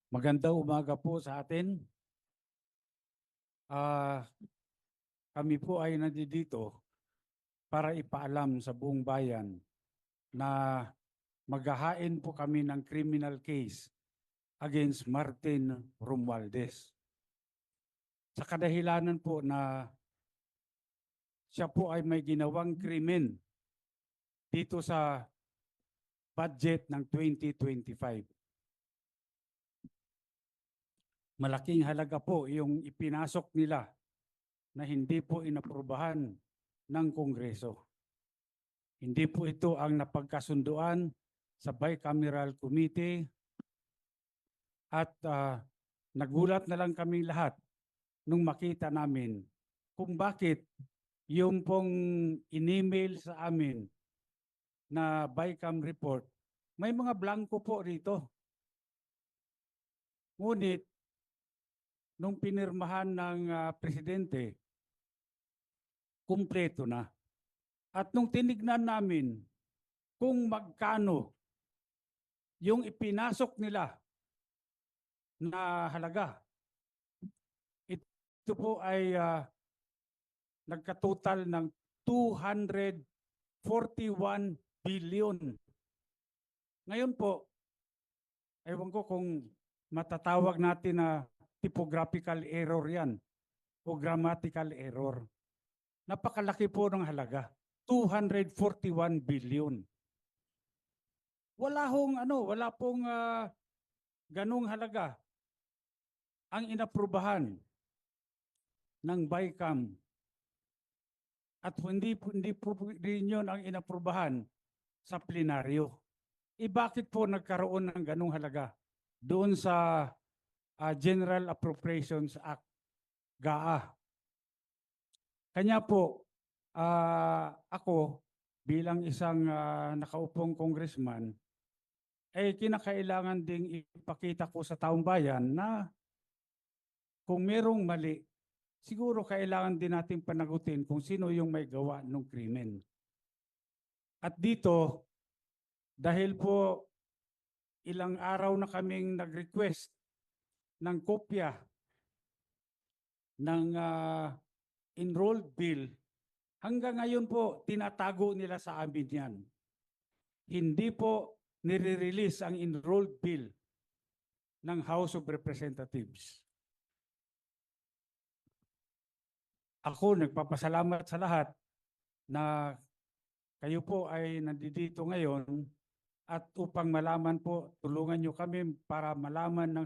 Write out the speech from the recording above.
Magandang umaga po sa atin. Kami po ay nandito para ipaalam sa buong bayan na maghahain po kami ng criminal case against Martin Romualdez. Sa kadahilanan po na siya po ay may ginawang krimen dito sa budget ng 2025. Malaking halaga po yung ipinasok nila na hindi po inaprubahan ng Kongreso. Hindi po ito ang napagkasunduan sa Bicameral Committee at nagulat na lang kaming lahat nung makita namin kung bakit yung pong in-email sa amin na Bicam report, may mga blanco po rito. Ngunit, nung pinirmahan ng presidente, kumpleto na. At nung tinignan namin kung magkano yung ipinasok nila na halaga, ito po ay nagkatotal ng 241 billion. Ngayon po, ewan ko kung matatawag natin na typographical error yan o grammatical error. Napakalaki po ng halaga. 241 billion. Wala pong ganung halaga ang inaprubahan ng Bicam. At hindi po rin yun ang inaprubahan sa plenaryo. Bakit po nagkaroon ng ganung halaga doon sa General Appropriations Act, GAA? Kanya po, ako bilang isang nakaupong congressman, kinakailangan ding ipakita ko sa taong bayan na kung merong mali, siguro kailangan din natin panagutin kung sino yung may gawa ng krimen. At dito, dahil po ilang araw na kaming nag-request ng kopya ng enrolled bill, hanggang ngayon po tinatago nila sa amin yan. Hindi po nire-release ang enrolled bill ng House of Representatives. Ako nagpapasalamat sa lahat na kayo po ay nandito ngayon at upang malaman po, tulungan nyo kami para malaman ng